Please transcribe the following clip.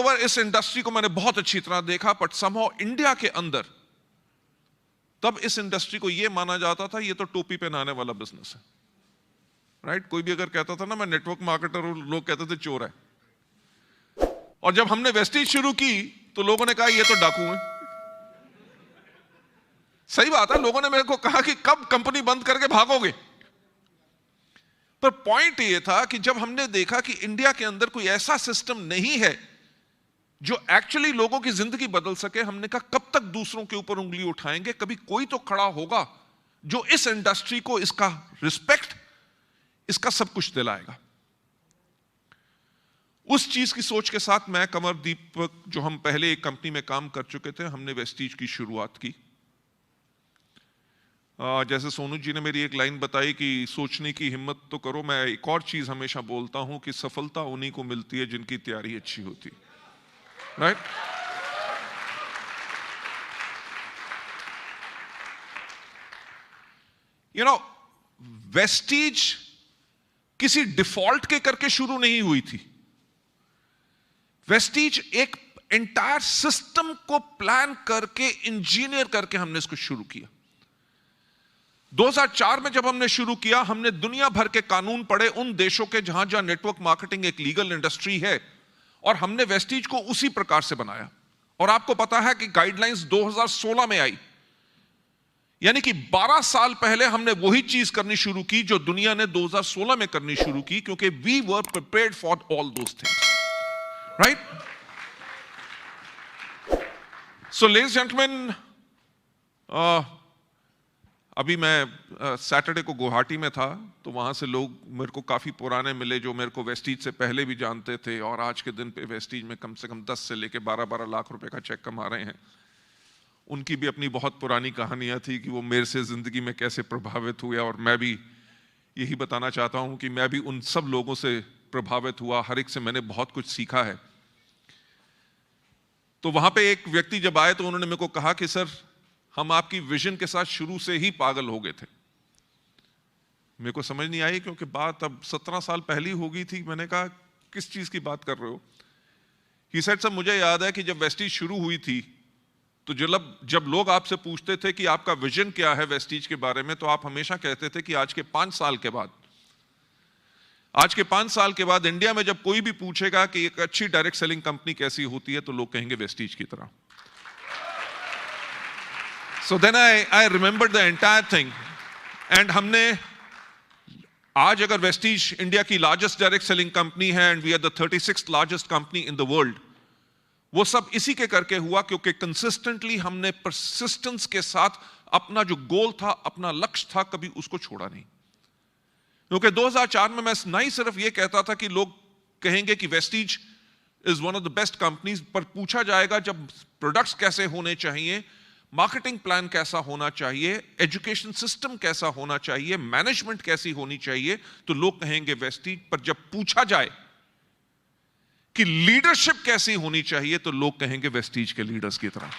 Over इस industry को मैंने बहुत अच्छी तरह देखा, बट समहाउ इंडिया के अंदर तब इस इंडस्ट्री को यह माना जाता था ये तो टोपी पहनाने वाला बिजनेस है, राइट? कोई भी अगर कहता था ना मैं नेटवर्क मार्केटर हूं, लोग कहते थे चोर है। और जब हमने वेस्टीज शुरू की तो लोगों ने कहा ये तो डाकू है। सही बात है, लोगों ने मेरे को कहा कि कब कंपनी बंद करके भागोगे। पर पॉइंट ये था कि जब हमने देखा कि इंडिया के अंदर कोई ऐसा सिस्टम नहीं है जो एक्चुअली लोगों की जिंदगी बदल सके, हमने कहा कब तक दूसरों के ऊपर उंगली उठाएंगे, कभी कोई तो खड़ा होगा जो इस इंडस्ट्री को इसका रिस्पेक्ट, इसका सब कुछ दिलाएगा। उस चीज की सोच के साथ मैं, कमर दीपक, जो हम पहले एक कंपनी में काम कर चुके थे, हमने वेस्टीज की शुरुआत की। जैसे सोनू जी ने मेरी एक लाइन बताई कि सोचने की हिम्मत तो करो, मैं एक और चीज हमेशा बोलता हूं कि सफलता उन्हीं को मिलती है जिनकी तैयारी अच्छी होती, राइट? यू नो, वेस्टीज किसी डिफॉल्ट के करके शुरू नहीं हुई थी। वेस्टीज एक एंटायर सिस्टम को प्लान करके, इंजीनियर करके हमने इसको शुरू किया। 2004 में जब हमने शुरू किया, हमने दुनिया भर के कानून पढ़े उन देशों के जहां जहां नेटवर्क मार्केटिंग एक लीगल इंडस्ट्री है, और हमने वेस्टीज को उसी प्रकार से बनाया। और आपको पता है कि गाइडलाइंस 2016 में आई, यानी कि 12 साल पहले हमने वही चीज करनी शुरू की जो दुनिया ने 2016 में करनी शुरू की, क्योंकि we were prepared for all those things, right? So ladies gentleman, अभी मैं सैटरडे को गुवाहाटी में था, तो वहां से लोग मेरे को काफी पुराने मिले जो मेरे को वेस्टीज से पहले भी जानते थे, और आज के दिन पे वेस्टीज में कम से कम 10 से लेके 12-12 लाख रुपए का चेक कमा रहे हैं। उनकी भी अपनी बहुत पुरानी कहानियां थी कि वो मेरे से जिंदगी में कैसे प्रभावित हुए, और मैं भी यही बताना चाहता हूं कि मैं भी उन सब लोगों से प्रभावित हुआ, हर एक से मैंने बहुत कुछ सीखा है। तो वहां पे एक व्यक्ति जब आए तो उन्होंने मेरे को कहा कि सर, हम आपकी विजन के साथ शुरू से ही पागल हो गए थे। मेरे को समझ नहीं आई, क्योंकि बात अब 17 साल पहले हो गई थी। मैंने कहा किस चीज की बात कर रहे हो? ही सेड, सर मुझे याद है कि जब वेस्टीज शुरू हुई थी तो जब लोग आपसे पूछते थे कि आपका विजन क्या है वेस्टीज के बारे में, तो आप हमेशा कहते थे कि आज के 5 साल के बाद इंडिया में जब कोई भी पूछेगा कि एक अच्छी डायरेक्ट सेलिंग कंपनी कैसी होती है, तो लोग कहेंगे वेस्टीज की तरह। So then I remembered the entire thing, and हमने आज अगर वेस्टीज इंडिया की लार्जेस्ट डायरेक्ट सेलिंग कंपनी है, and we are the 36th largest company in the world, वो सब इसी के करके हुआ क्योंकि कंसिस्टेंटली हमने परसिस्टेंस के साथ अपना जो गोल था, अपना लक्ष्य था, कभी उसको छोड़ा नहीं। क्योंकि 2004 में मैं ना ही सिर्फ ये कहता था कि लोग कहेंगे कि Vestige is one of the best companies, पर पूछा जाएगा जब प्रोडक्ट्स कैसे होने चाहिए, मार्केटिंग प्लान कैसा होना चाहिए, एजुकेशन सिस्टम कैसा होना चाहिए, मैनेजमेंट कैसी होनी चाहिए, तो लोग कहेंगे वेस्टीज। पर जब पूछा जाए कि लीडरशिप कैसी होनी चाहिए, तो लोग कहेंगे वेस्टीज के लीडर्स की तरह।